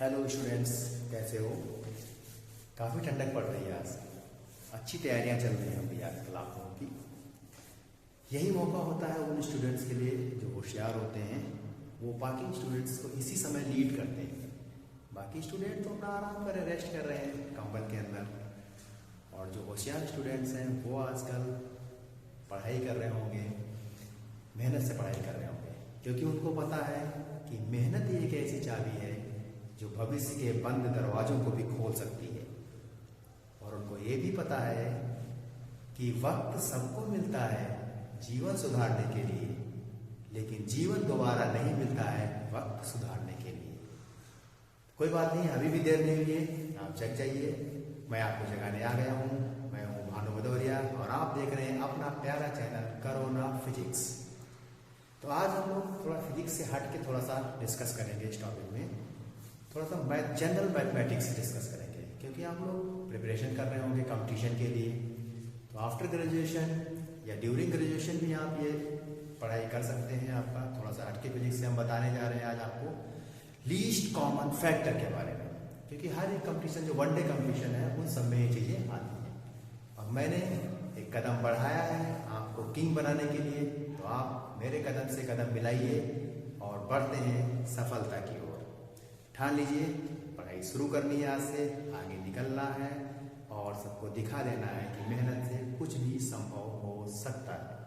Hello students, कैसे हो? काफ़ी ठंडक पड़ रही है आज। अच्छी तैयारियां चल रही हैं अभी आज क्लासों की। यही मौका होता है उन स्टूडेंट्स के लिए जो होशियार होते हैं। वो बाकी स्टूडेंट्स को इसी समय लीड करते हैं। बाकी स्टूडेंट तो अपना आराम कर रहे, रेस्ट कर रहे हैं कंबल के अंदर। और जो होशियार स्टूडेंट्स हैं वो आजकल पढ़ाई कर रहे होंगे, मेहनत से पढ़ाई कर रहे होंगे, क्योंकि उनको पता है कि मेहनत ही एक ऐसी चाबी है जो भविष्य के बंद दरवाजों को भी खोल सकती है। और उनको ये भी पता है कि वक्त सबको मिलता है जीवन सुधारने के लिए, लेकिन जीवन दोबारा नहीं मिलता है वक्त सुधारने के लिए। कोई बात नहीं, अभी भी देर नहीं हुई है, आप जग जाइए। मैं आपको जगाने आ गया हूँ। मैं हूँ भानु भदौरिया और आप देख रहे हैं अपना प्यारा चैनल करोना फिजिक्स। तो आज हम लोग थोड़ा फिजिक्स से हट के थोड़ा सा डिस्कस करेंगे इस टॉपिक में। थोड़ा सा जनरल मैथमेटिक्स से डिस्कस करेंगे, क्योंकि आप लोग प्रिपरेशन कर रहे होंगे कंपटीशन के लिए। तो आफ्टर ग्रेजुएशन या ड्यूरिंग ग्रेजुएशन भी आप ये पढ़ाई कर सकते हैं। आपका थोड़ा सा हटके फिजिक्स से हम बताने जा रहे हैं आज आपको लीस्ट कॉमन फैक्टर के बारे में, क्योंकि हर एक कंपटीशन जो वनडे कंपटीशन है उन सब में ये चीज़ें आती हैं। और मैंने एक कदम बढ़ाया है आपको किंग बनाने के लिए, तो आप मेरे कदम से कदम मिलाइए और बढ़ते हैं सफलता की ओर। ठान लीजिए, पढ़ाई शुरू करनी है, आज से आगे निकलना है और सबको दिखा देना है कि मेहनत से कुछ भी संभव हो सकता है।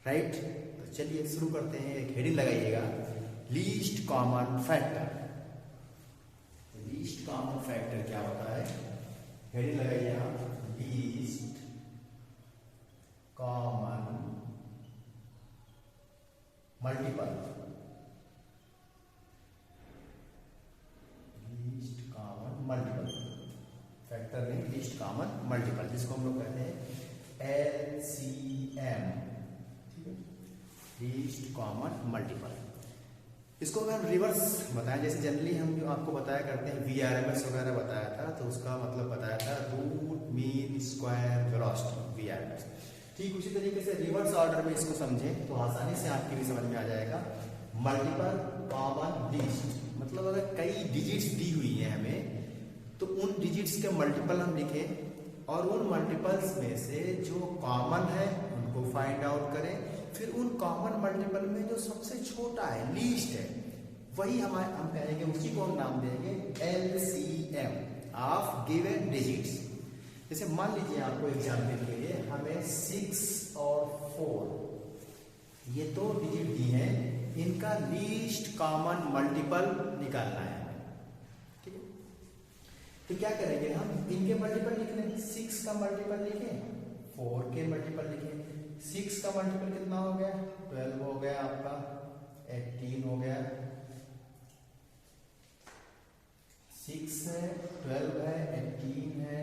राइट? तो चलिए शुरू करते हैं। एक हेडिंग लगाइएगा, least common factor. Least common factor क्या होता है? हेडिंग लगाइएगा, least common multiple. Least common multiple factor नहीं, लीस्ट कॉमन मल्टीपल, जिसको हम लोग कहते हैं LCM। ठीक है, लीस्ट कॉमन मल्टीपल। इसको अगर रिवर्स बताएं, जैसे जनरली हम जो आपको बताया करते हैं VRMS वगैरह बताया था, तो उसका मतलब बताया था root mean square velocity, VRMS। ठीक उसी तरीके से रिवर्स ऑर्डर में इसको समझें तो आसानी से आपकी भी समझ में आ जाएगा। मल्टीपल कॉमन लीस्ट मतलब अगर कई डिजिट्स दी हुई है हमें, तो उन डिजिट्स के मल्टीपल हम लिखें और उन मल्टीपल्स में से जो कॉमन है उनको फाइंड आउट करें। फिर उन कॉमन मल्टीपल में जो सबसे छोटा है, लीस्ट है, वही हम कहेंगे, उसी को हम नाम देंगे LCM ऑफ गिवन डिजिट्स। जैसे मान लीजिए आपको एग्जाम्पल के लिए हमें 6 और 4 ये दो डिजिट दी हैं, इनका लीस्ट कॉमन मल्टीपल निकालना है। ठीक है, तो क्या करेंगे हम, इनके मल्टीपल लिख लें। 6 का मल्टीपल लिखें, 4 के मल्टीपल लिखें। 6 का मल्टीपल कितना हो गया? 12 हो गया आपका, 18 हो गया, 6 है, 12 है, 18 है,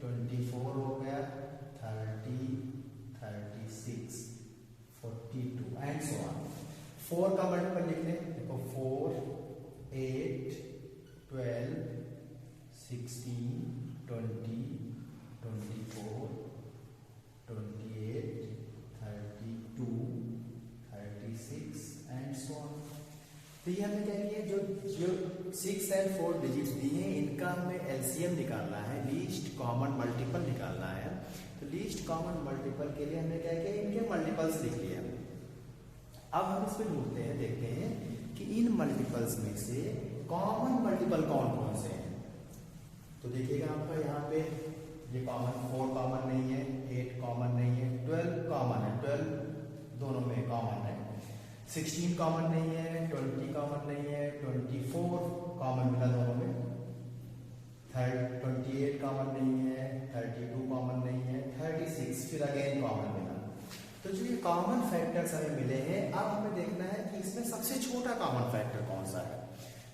24 हो गया, 30, 36, 42 एंड सो ऑन। 4 का मल्टीपल लिख लें, देखो 4, 8, 12, 16, 20, 24, 28, 32, 36 एंड सो ऑन। तो ये हमने क्या किया, जो 6 एंड 4 डिजिट्स दी हैं, इनका हमें LCM निकालना है, लीस्ट कॉमन मल्टीपल निकालना है। तो लीस्ट कॉमन मल्टीपल के लिए हमने क्या किया, इनके मल्टीपल्स लिख लिया। अब हम इसमें ढूंढते हैं, देखते हैं कि इन मल्टीपल्स में से कॉमन मल्टीपल कौन कौन से हैं। तो देखिएगा आपका यहाँ पे ये कॉमन 4 कॉमन नहीं है, 8 कॉमन नहीं है, 12 कॉमन है, 12 दोनों में कॉमन है, 16 कॉमन नहीं है, 20 कॉमन नहीं है, 24 कॉमन मिला दोनों में, 28 कॉमन नहीं है, 32 कॉमन नहीं है, 36 फिर अगेन कॉमन मिला। तो जो ये कॉमन फैक्टर्स हमें मिले हैं, अब हमें देखना है कि इसमें सबसे छोटा कॉमन फैक्टर कौन सा है।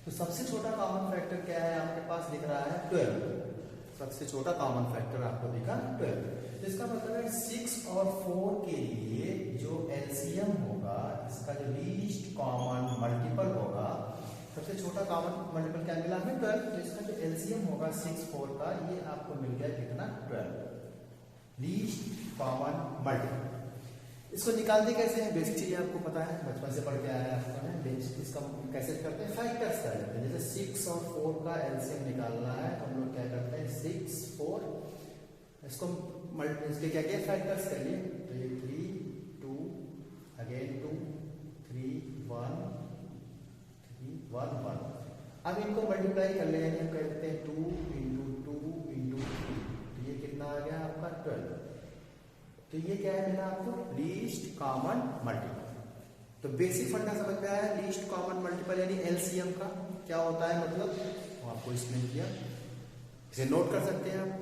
तो सबसे छोटा कॉमन फैक्टर क्या है? आपके पास दिख रहा है 12। सबसे छोटा कॉमन फैक्टर आपको दिखा 12। इसका मतलब है 6 और 4 के लिए जो LCM होगा, इसका जो लीस्ट कॉमन मल्टीपल होगा, सबसे छोटा कॉमन मल्टीपल क्या मिला हमें? 12। तो इसका जो LCM होगा 6, 4 का, ये आपको मिल गया कितना? 12, लीस्ट कॉमन मल्टीपल। इसको निकालते कैसे हैं, बेसिक चीजें आपको पता है, बचपन से पढ़ के आया है आपको, इसका कैसे करते हैं, फैक्टर्स कर लेते हैं। जैसे 6 और 4 का एलसीएम निकालना है तो हम लोग क्या करते हैं, 6 4, इसको इसके क्या क्या फैक्टर्स करिए, तो ये 3 2 अगेन 2 3 1 3 1 1। अब इनको मल्टीप्लाई कर ले, यानी हम कहते हैं 2 इंटू 2 इंटू 3, तो ये कितना आ गया आपका 12। तो ये क्या है मिला आपको, लीस्ट कॉमन मल्टीपल। तो बेसिक फंडा समझ में आया, लीस्ट कॉमन मल्टीपल यानी एलसीएम का क्या होता है, मतलब आपको एक्सप्लेन किया। इसे नोट कर सकते हैं आप,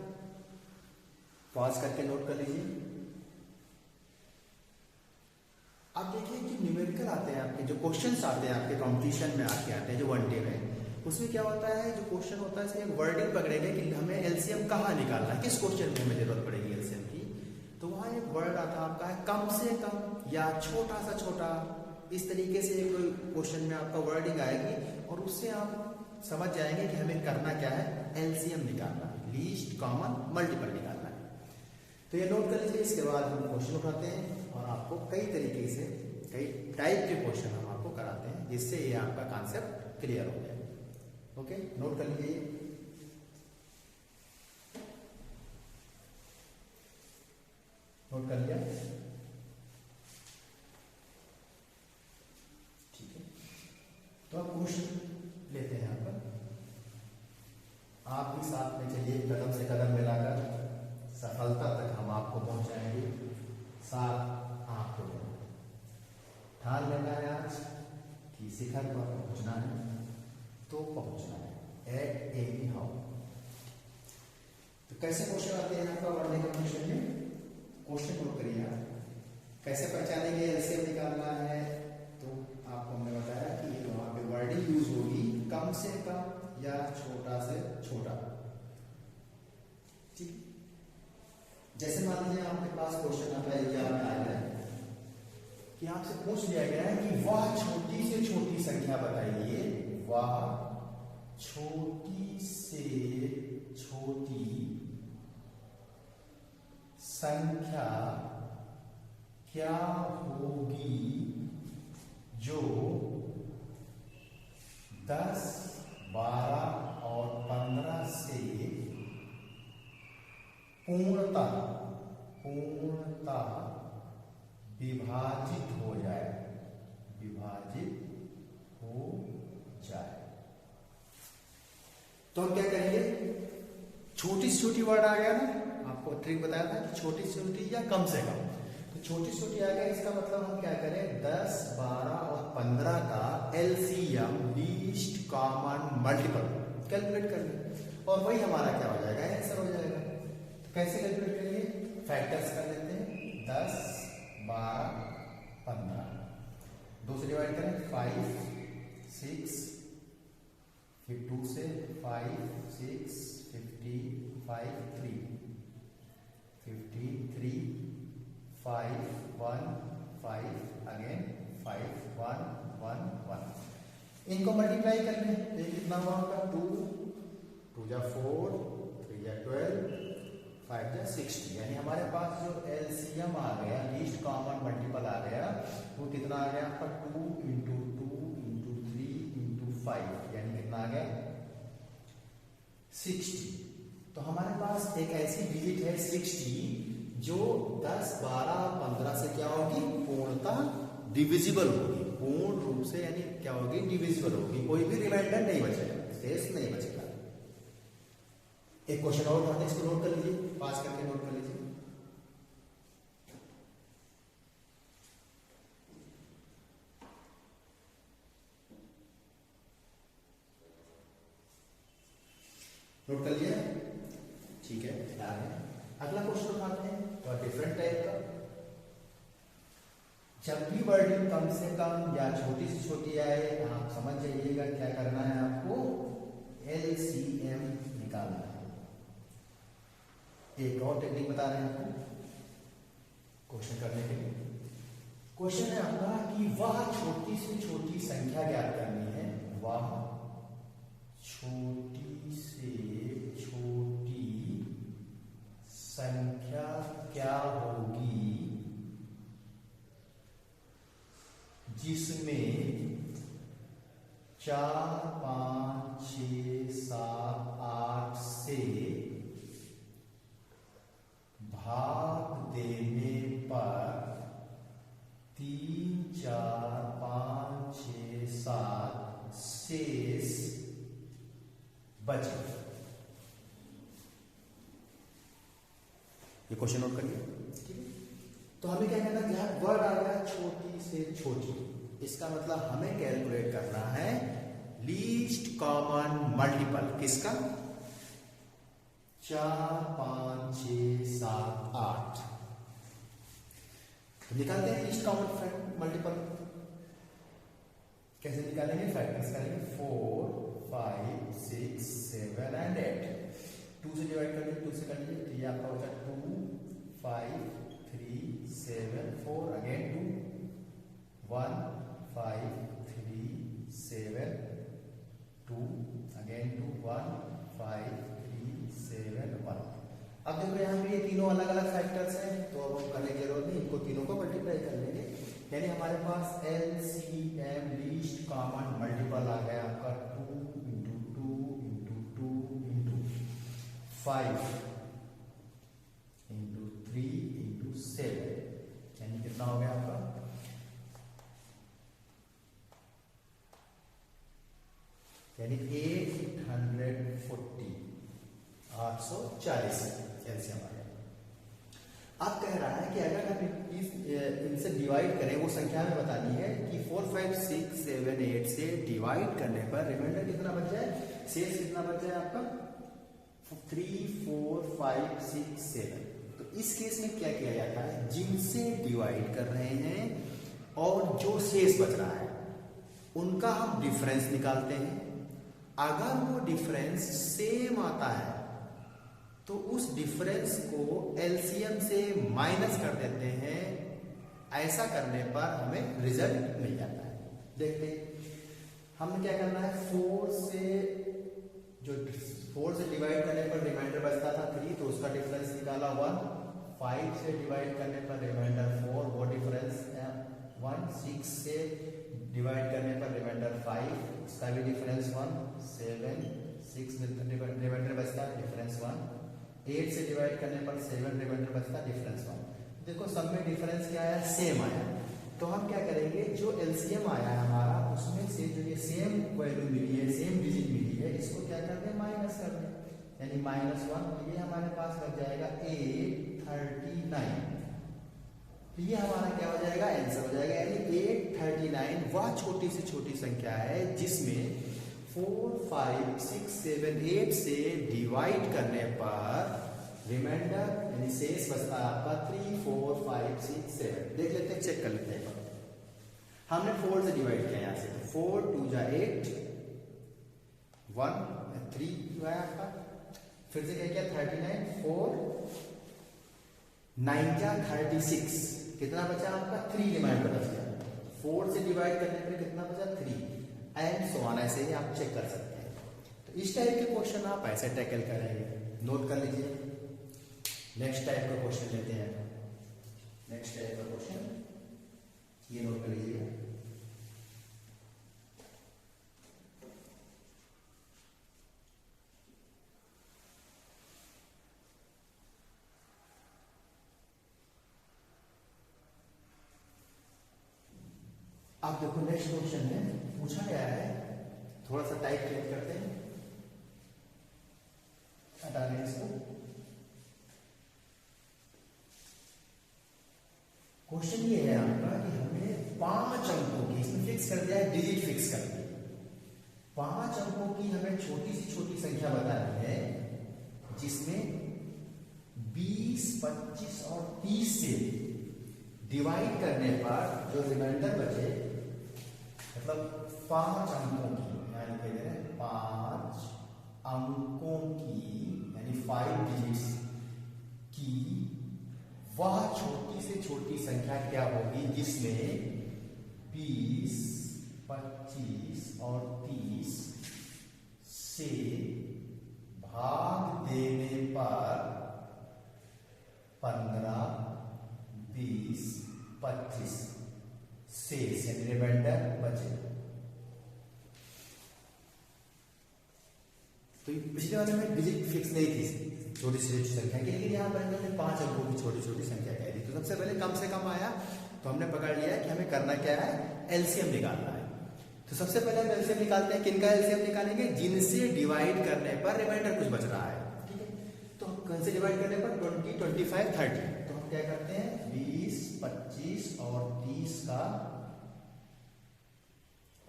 पॉज करके नोट कर लीजिए। आप देखिए कि न्यूमेरिकल आते हैं आपके, जो क्वेश्चंस आते हैं आपके कंपटीशन में आते हैं, जो वन डे में, उसमें क्या होता है, जो क्वेश्चन होता है इसमें वर्डिंग पकड़ेंगे कि हमें एलसीएम कहाँ निकालना है, किस क्वेश्चन में हमें जरूरत पड़ेगी एलसीएम की। तो वहां एक वर्ड आता आपका है कम से कम या छोटा सा छोटा, इस तरीके से कोई क्वेश्चन में आपका वर्डिंग आएगी और उससे आप समझ जाएंगे कि हमें करना क्या है, एलसीएम निकालना, लीस्ट कॉमन मल्टीपल निकालना है। तो ये नोट कर लीजिए। इसके बाद हम क्वेश्चन उठाते हैं और आपको कई तरीके से, कई टाइप के क्वेश्चन हम आपको कराते हैं, जिससे ये आपका कॉन्सेप्ट क्लियर हो जाए। ओके, नोट कर लीजिए। नोट कर लिया, ठीक है। तो अब क्वेश्चन लेते हैं यहाँ पर, आप भी साथ में चलिए, कदम से कदम मिलाकर सफलता तक हम आपको पहुंचाएंगे, साथ आपको ठान लेना है आज कि शिखर पर पहुंचना है तो पहुंचना है, एट एनी हाउ। तो कैसे क्वेश्चन आते हैं आपका वन डे कंपटीशन में, क्वेश्चन नोट करिए आप। कैसे पहचानेंगे एलसीएम निकालना है, तो आपको हमने बताया कि वहां पे वर्डिंग यूज होगी कम से कम या छोटा से छोटा, ठीक। जैसे मान लीजिए आपके पास क्वेश्चन आता है, एग्जाम में आया है कि आपसे पूछ लिया गया है कि वह छोटी से छोटी संख्या बताइए, वह छोटी से छोटी संख्या क्या होगी जो 10, 12 और 15 से पूर्णतः विभाजित हो जाए, तो हम क्या करेंगे, छोटी से छोटी वर्ड आ गया ना, आपको ट्रिक बताया था कि छोटी से छोटी या कम से कम, तो छोटी से छोटी आ गया, इसका मतलब हम क्या करें, 10, 12 और 15 का LCM, least common multiple calculate कर लें और वही हमारा क्या हो जाएगा, आंसर हो जाएगा। तो कैसे कैलकुलेट करेंगे, फैक्टर्स कर लेते हैं, 10, 12, 15, 2 से डिवाइड करें, 5, 6, फिर 2 से 5, 6, 55, 3, 53, 5, 1, 5, अगेन 5, 1, 1, 1। इनको मल्टीप्लाई कर लें, ये कितना हुआ होगा, 2, 2 जा 4, 3 जा 12, 5 जा 60, यानी हमारे पास जो एलसीएम आ गया, लीस्ट कॉमन मल्टीपल आ गया, वो कितना आ गया आपका, 2 इंटू 2 इंटू 3 इंटू 5, यानी कितना आ गया, 60। तो हमारे पास एक ऐसी डिजिट है 60 जो 10, 12, 15 से क्या होगी, पूर्णतः डिविजिबल होगी, पूर्ण रूप से यानी क्या होगी, डिविजिबल होगी, कोई भी रिमाइंडर नहीं बचेगा, शेष नहीं बचेगा। एक क्वेश्चन और उठाते हैं, इसको नोट कर लीजिए, पास करके नोट कर लीजिए। नोट कर लिया, ठीक है, तैयार है। अगला क्वेश्चन उठाते हैं, तो डिफरेंट टाइप का, जब भी वर्डिंग कम से कम या छोटी से छोटी आए, आप समझ जाइएगा क्या करना है, आपको एलसीएम निकालना है। एक और टेक्निक बता रहे हैं आपको क्वेश्चन करने के लिए। क्वेश्चन है आपका कि वह छोटी से छोटी संख्या ज्ञात करनी है, वह छोटी से छोटी संख्या क्या होगी जिसमें 4, 5, 6, 7, 8 से भाग देने पर 3, 4, 5, 6, 7 शेष बचे। ये क्वेश्चन नोट करिए, ठीक है। तो हमें क्या करना है, वर्ड आ गया छोटी से छोटी, इसका मतलब हमें कैलकुलेट करना है लीस्ट कॉमन मल्टीपल किसका, 4, 5, 6, 7, 8। तो निकालते हैं लीस्ट कॉमन मल्टीपल। कैसे निकालेंगे, फैक्टर्स करेंगे 4, 5, 6, 7 एंड 8। 2 से डिवाइड कर लीजिए, 2 से कर लीजिए, तो ये आपका होता है 2, 5, 3, 7, 4 अगेन 2, 1, 5, 3, 7, 2 अगेन 2, 1, 5, 3, 7, 1। अब देखो यहाँ पे ये तीनों अलग अलग फैक्टर्स हैं, तो अब हम करने की जरूरत नहीं, इनको तीनों को मल्टीप्लाई कर लेंगे। यानी हमारे पास LCM लीस्ट कॉमन मल्टीपल आ गया आपका 2 × 2 × 2 × 5 × 3 × 7, यानी कितना हो गया आपका, यानी 840, 840 एलसीएम आ गया। अब कह रहा है कि अगर हम इनसे डिवाइड करें, वो संख्या में बतानी है कि 4, 5, 6, 7, 8 से डिवाइड करने पर रिमाइंडर कितना बच जाए, शेष कितना बच जाए आपका 3, 4, 5, 6, 7। तो इस केस में क्या किया जाता है, जिनसे डिवाइड कर रहे हैं और जो शेष बच रहा है उनका हम डिफरेंस निकालते हैं। अगर वो डिफरेंस सेम आता है तो उस डिफरेंस को एलसीएम से माइनस कर देते हैं। ऐसा करने पर हमें रिजल्ट मिल जाता है। देखते हैं हमें क्या करना है, 4 से डिवाइड करने पर रिमाइंडर बचता था 3, तो उसका डिफरेंस निकाला 1। 5 से डिवाइड करने पर रिमाइंडर 4, वो डिफरेंस 1। 6 से डिवाइड करने पर रिमाइंडर 5, उसका भी डिफरेंस 1। 7, 6 में रिमाइंडर बचता है, डिफरेंस 1। 8 से डिवाइड करने पर 7 रिमाइंडर बचता है, डिफरेंस 1। देखो सब में डिफरेंस क्या आया, सेम आया। तो हम क्या करेंगे, जो एलसीएम आया है हमारा, उसमें से जो ये सेम वैल्यू मिली है, सेम डिजिट मिली है, इसको क्या कर दें, माइनस कर दें, यानी -1। तो ये हमारे पास बच जाएगा 839। तो ये हमारा क्या हो जाएगा, आंसर हो जाएगा। यानी 839 वह छोटी से छोटी संख्या है जिसमें 4, 5, 6, 7, 8 से डिवाइड करने पर रिमाइंडर यानी शेष बचता है आपका 3, 4, 5, 6, 7। देख लेते हैं, चेक कर लेते हैं। हमने 4 से डिवाइड किया यहाँ से, 4 2 जा 8, 1 3 जो है आपका, फिर से क्या किया 39, 4 9 जा 36, कितना बचा आपका 3 रिमाइंडर बच गया। 4 से डिवाइड करने पर कितना बचा 3 एंड सो ऑन। ऐसे ही आप चेक कर सकते हैं। तो इस टाइप के क्वेश्चन आप ऐसे टैकल करेंगे, नोट कर लीजिए। नेक्स्ट टाइप का क्वेश्चन लेते हैं। नेक्स्ट टाइप का क्वेश्चन ये नोट कर लीजिएगा। आप देखो नेक्स्ट क्वेश्चन में पूछा गया है, थोड़ा सा टाइप चेंज करते हैं, हटा लें इसको। क्वेश्चन ये है आपका कि हमें 5 अंकों की, इसमें फिक्स कर दिया है, डिजिट फिक्स कर दिया, 5 अंकों की हमें छोटी सी छोटी संख्या बतानी है जिसमें 20, 25 और 30 से डिवाइड करने पर जो रिमाइंडर बचे, मतलब 5 अंकों की, यानी कह रहे हैं 5 अंकों की, यानी 5 डिजिट्स की वह छोटी से छोटी संख्या क्या होगी जिसमें 20, 25 और 30 से भाग देने पर 15, 20, 25 शेष यानी रिमाइंडर बचे। तो पिछले वाले में डिजिट फिक्स नहीं थी छोटी से छोटी संख्या की, लेकिन यहाँ पर हमने 5 अंकों की छोटी छोटी संख्या कह दी। तो सबसे पहले कम से कम आया तो हमने पकड़ लिया कि हमें करना क्या है, एलसीएम निकालना है। तो सबसे पहले हम एलसीएम निकालते हैं। किनका एलसीएम निकालेंगे, जिनसे डिवाइड करने पर रिमाइंडर कुछ बच रहा है। ठीक है, तो कौन से डिवाइड करने पर, 20, 25, 30। तो हम क्या करते हैं, 20, 25 और 30 का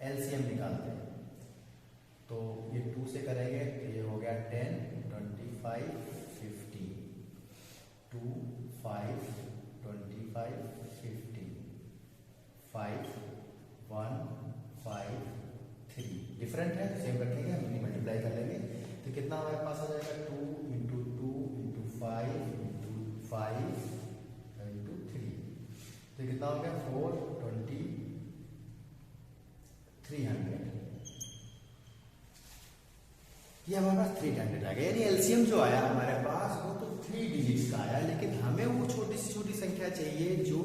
एलसीएम निकालते हैं। तो ये 2 से करेंगे तो ये हो गया 10, 25, 15, 2, 5, 25, 15, 5, 1, 5, 3। डिफरेंट है, सेम रखेंगे, हम मल्टीप्लाई कर लेंगे। तो कितना हमारे पास आ जाएगा, 2 इंटू 2 इंटू 5 इंटू 5 इंटू 3। तो कितना हो गया, 420, 300। ये हमारे पास 300 आ गया। यानी एलसीएम जो आया हमारे पास वो तो 3 डिजिट्स का आया, लेकिन हमें वो छोटी से छोटी संख्या चाहिए जो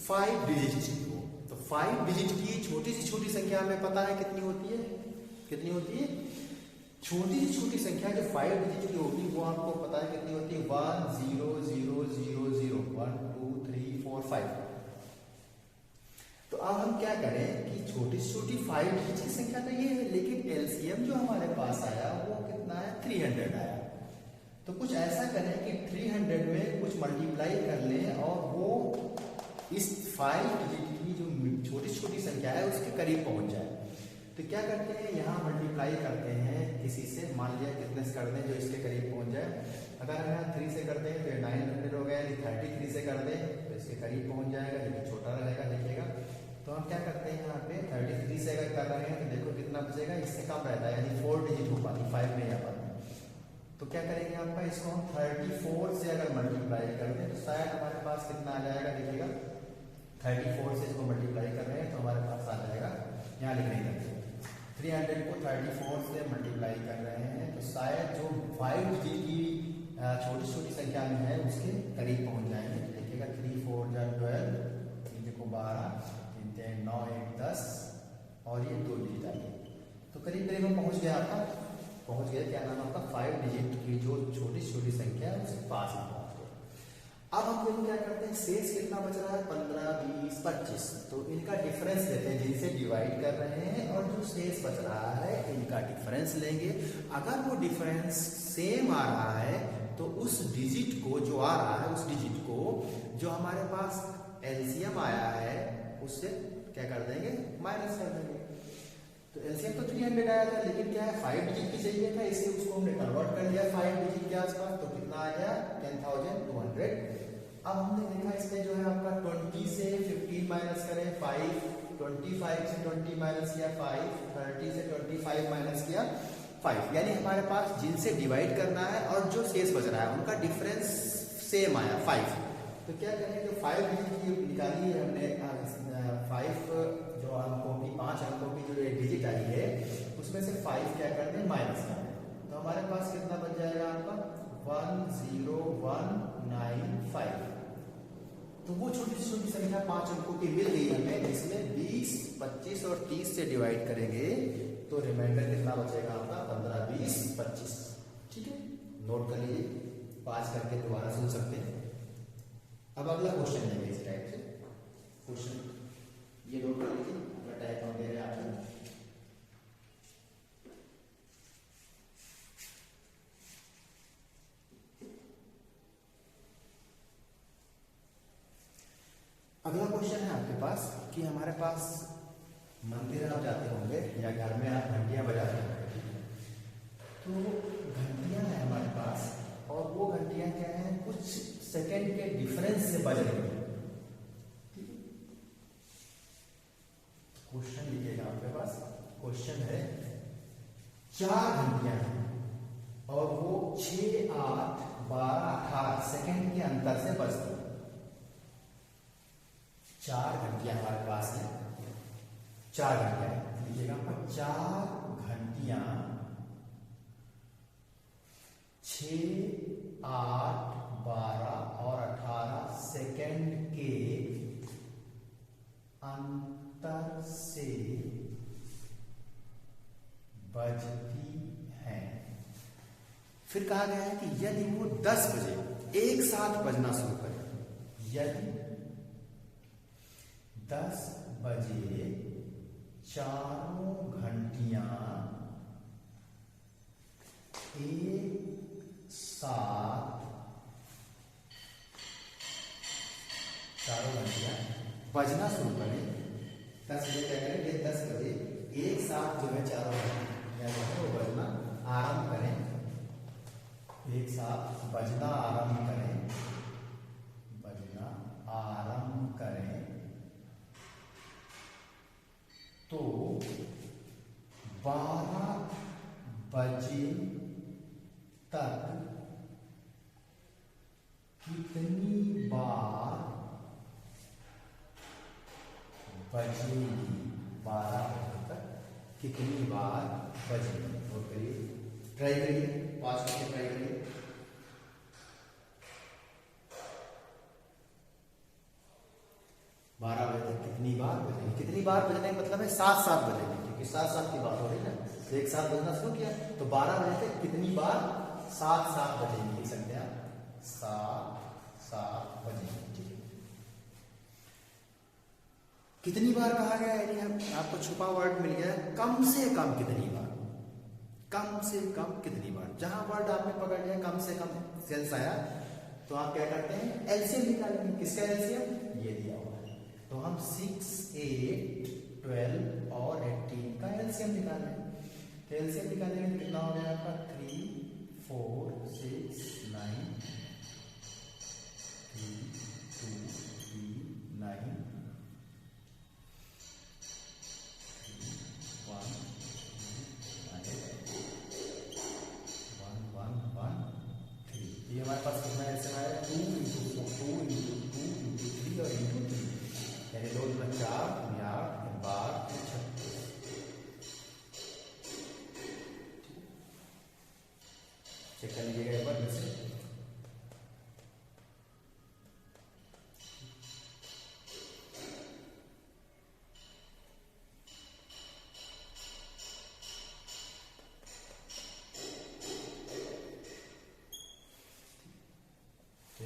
5 डिजिट की हो। तो 5 डिजिट की छोटी से छोटी संख्या हमें पता है कितनी होती है, कितनी होती है, छोटी से छोटी संख्या जो 5 डिजिट की होगी वो आपको पता है कितनी होती है, 1 0 0 0 0 1 2 3 4 5। तो अब हम क्या करें कि छोटी से छोटी 5 डिजिट की संख्या तो ये है, लेकिन एलसीएम जो हमारे पास आया वो कितना है, 300 आया। तो कुछ ऐसा करें कि 300 में कुछ मल्टीप्लाई कर लें और वो इस 5 डिजिट की जो छोटी छोटी संख्या है उसके करीब पहुंच जाए। तो क्या करते हैं, यहाँ मल्टीप्लाई करते हैं किसी से, मान लिया कितने से कर दें जो इसके करीब पहुंच जाए। अगर हम यहाँ 3 से करते हैं तो 900 हो गया, यदि 33 से कर दें तो इसके करीब पहुंच जाएगा, लेकिन छोटा रहेगा, देखिएगा। तो हम क्या करते हैं, यहाँ पे 33 से अगर कर रहे हैं तो देखो कितना बचेगा, इससे कम रहता है, यानी 4 डिजिट हो पाती, 5 नहीं आ पाती। तो क्या करेंगे आपका, इसको हम 34 से अगर मल्टीप्लाई कर दें तो शायद हमारे पास कितना आ जाएगा, देखिएगा 34 से इसको मल्टीप्लाई कर रहे हैं तो हमारे पास आ जाएगा, यहाँ लिखने का 300 को 34 से मल्टीप्लाई कर रहे हैं तो शायद जो 5 डिजिट की छोटी छोटी संख्या में है उसके करीब पहुंच जाएंगे। देखिएगा 3 4 12, 3 को 12, 3 9 8 10 और ये 2 डिजिट आएंगे। तो करीब करीब हम पहुंच गया, आपका पहुंच गया, क्या नाम आपका, 5 डिजिट की जो छोटी छोटी संख्या है उसके पास में पहुंच गए। अब हम लोग क्या करते हैं, शेष कितना बच रहा है, 15, 20, 25। तो इनका डिफरेंस लेते हैं, जिनसे डिवाइड कर रहे हैं और जो शेष बच रहा है इनका डिफरेंस लेंगे। अगर वो डिफरेंस सेम आ रहा है तो उस डिजिट को, जो आ रहा है उस डिजिट को जो हमारे पास एलसीएम आया है उससे क्या कर देंगे, माइनस कर देंगे। तो एलसीएम तो 300 आया था, लेकिन क्या है 5 डिजिट की चाहिए था, इसलिए उसको हमने कन्वर्ट कर लिया 5 डिजिट के आसपास। तो कितना आ गया, 10,200। अब हमने देखा इसमें जो है आपका 20 से 15 माइनस करें 5, 25 से 20 माइनस किया 5, 30 से 25 माइनस किया 5, यानी हमारे पास जिनसे डिवाइड करना है और जो शेष बच रहा है उनका डिफरेंस सेम आया 5। तो क्या करें, जो 5 डिजिट की निकाली है हमने, 5 जो अंकों की 5 अंकों की जो डिजिट आई है उसमें से 5 क्या कर दें, माइनस कर दें। तो हमारे पास कितना बच जाएगा आपका, 10195। तो वो छोटी छोटी संख्या 5 अंकों की मिल गई हमें, जिसमें 20, 25 और 30 से डिवाइड करेंगे तो रिमाइंडर कितना बचेगा आपका, 15, 20, 25। ठीक है, नोट कर लीजिए, पास करके दोबारा सुन सकते हैं। अब अगला क्वेश्चन लेंगे इस टाइप से, क्वेश्चन ये नोट कर लीजिए, मैं टाइप कर दे रहे हैं आपको। अगला क्वेश्चन है आपके पास कि हमारे पास मंदिर आप जाते होंगे या घर में आप घंटियां बजाते होंगे, तो घंटियां हैं हमारे पास और वो घंटियां क्या है, कुछ सेकंड के डिफरेंस से बज रही है। क्वेश्चन लिखिएगा आपके पास, क्वेश्चन है 4 घंटियां हैं और वो 6, 8, 12, 18 सेकंड के अंतर से बजती है। 4 घंटियां हमारे पास है, 4 घंटियां लिखिएगा, 4 घंटियां 6, 8, 12 और 18 सेकंड के अंतर से बजती हैं। फिर कहा गया है कि यदि वो 10 बजे एक साथ बजना शुरू करें, यदि 10 बजे चारों घंटियां एक साथ, चारों घंटियां बजना शुरू करें, 10 बजे क्या करें, ये 10 बजे एक साथ जो है चारों घंटियां जो है वो बजना आरंभ करें, एक साथ बजना आरंभ करें, बजना आरंभ करें, तो 12 बजे तक कितनी बार बजेगी, 12 बजे तक कितनी बार बजेगी। नोट करिए, ट्राई करिए, 5 करके ट्राई करिए। बारह बजे तक कितनी बार बजेगी, कितनी बार बजने का मतलब है 7-7 बजेगी, क्योंकि 7-7 की बात हो रही है ना, तो एक साथ बजना शुरू किया, तो 12 बजे तक कितनी बार 7-7 बजेगी, लिख सकते हैं 7-7 बजेगी। ठीक है, कितनी बार कहा गया है, आपको छुपा वर्ड मिल गया है, कम से कम कितनी बार, कम से कम कितनी बार। जहां वर्ड आपने पकड़ लिया कम से कम सेंस आया, तो आप क्या करते हैं, एलसीएम निकालेंगे। किसका एलसीएम, ये दिया हुआ है, तो हम 6, 8, 12 और 18 का एलसीएम निकालें। तो एलसीएम निकालेंगे तो कितना हो गया आपका, 3, 4, 6, 9, 3, 2, 3, 9, 1, 3। ये हमारे पास कितना एलसीएम आया, 2 × 2 × 2 × 3 और × 3, यानी 2 × 4 × 8 × 12 × 36। चेक कर लीजिएगा एक बार फिर से।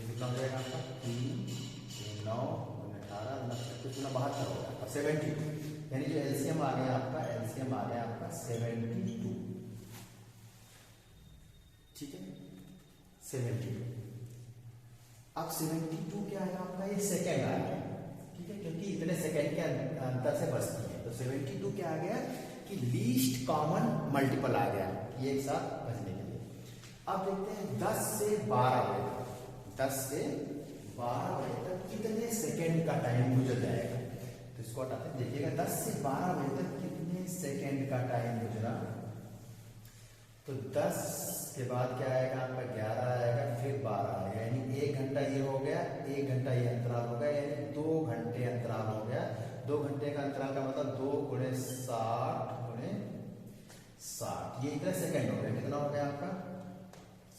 कितना हो जाएगा आपका, 3, 9, 18, 36, 72 हो गया, 72, यानी जो एलसीएम आ गया आपका, एलसीएम आ गया आपका 72। ठीक है, 72। अब 72 क्या है आपका, ये सेकेंड आ गया, ठीक है, क्योंकि इतने सेकेंड के अंतर से बचती है, तो 72 क्या आ गया कि लीस्ट कॉमन मल्टीपल आ गया, ये एक साथ बचने के लिए। अब देखते हैं 10 से 12 बजे तक, 10 से 12 बजे तक कितने सेकेंड का टाइम गुजर जाएगा, तो इसको हटाते हैं। देखिएगा 10 से 12 बजे तक कितने सेकेंड का टाइम गुजरा, तो 10 के बाद क्या आएगा आपका, 11 आएगा, फिर 12 आएगा, यानी 1 घंटा ये हो गया, 1 घंटा ये अंतराल हो गया, यानी 2 घंटे अंतराल हो गया। 2 घंटे का अंतराल का मतलब 2 × 60, ये इतने सेकेंड हो गया, कितना हो गया आपका,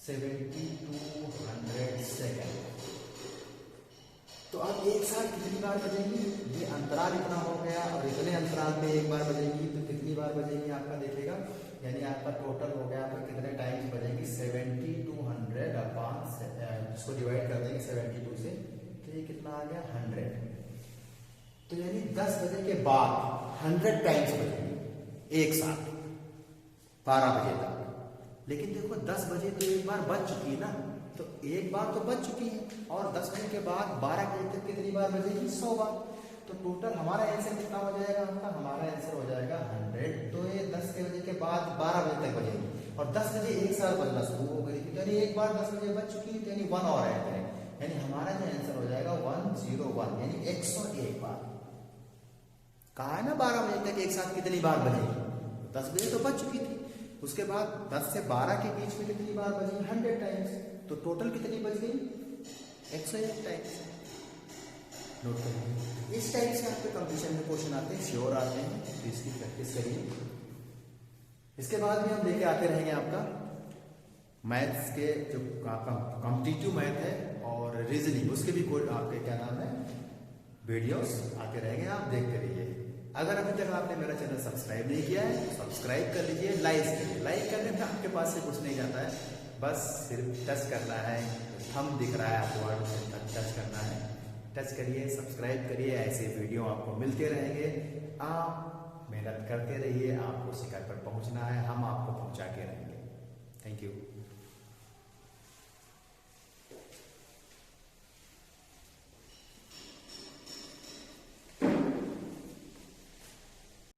7200 सेकेंड। तो अब एक साथ कितनी बार बजेगी, ये अंतराल इतना हो गया और इतने अंतराल में एक बार बजेगी, तो कितनी बार बजेगी आपका देखिएगा, यानी आपका टोटल हो गया आपका कितने टाइम्स बजेगी, 7200 अपॉन, इसको डिवाइड कर देंगे 72 से, तो ये कितना आ गया 100। तो यानी 10 बजे के बाद 100 टाइम्स बजेगी एक साथ 12 बजे तक। लेकिन देखो 10 बजे तो एक बार बज चुकी है ना, तो एक बार तो बज चुकी है, और 10 बजे के बाद 12 बजे तक कितनी बार बजेगी, 100 बार। तो टोटल हमारा आंसर कितना हो जाएगा आपका, हमारा आंसर हो जाएगा 100। तो ये 10 के बजे के बाद 12 बजे तक बजेगी, और 10 बजे एक साथ बजना शुरू हो गई थी, तो यानी एक बार 10 बजे बज चुकी है, तो यानी 1 और ऐड करें, यानी हमारा जो आंसर हो जाएगा 101, यानी 101 बार। कहा है ना 12 बजे तक एक साथ कितनी बार बजेगी, 10 बजे तो बज चुकी थी, उसके बाद 10 से 12 के बीच में कितनी बार बजी, 100 टाइम्स, तो टोटल कितनी बज गई, 101 टाइम्स। नोट करिए, इस टाइप से आपके कंपटीशन में क्वेश्चन आते हैं, श्योर आते हैं, तो इसकी प्रैक्टिस करिए। इसके बाद भी हम लेके आते रहेंगे आपका मैथ्स के जो आपका कॉम्पिटिटिव मैथ है और रीजनिंग, उसके भी कोई आपके क्या नाम है, वीडियोस आते रहेंगे, आप देखते रहिए। अगर अभी तक आपने मेरा चैनल सब्सक्राइब नहीं किया है तो सब्सक्राइब कर लीजिए, लाइक करने में आपके पास से कुछ नहीं जाता है, बस सिर्फ टच करना है, थंब दिख रहा है आपको, टच करना है, टच करिए, सब्सक्राइब करिए। ऐसे वीडियो आपको मिलते रहेंगे, आप मेहनत करते रहिए, आपको शिखर पर पहुंचना है, हम आपको पहुंचा के रहेंगे। Thank you.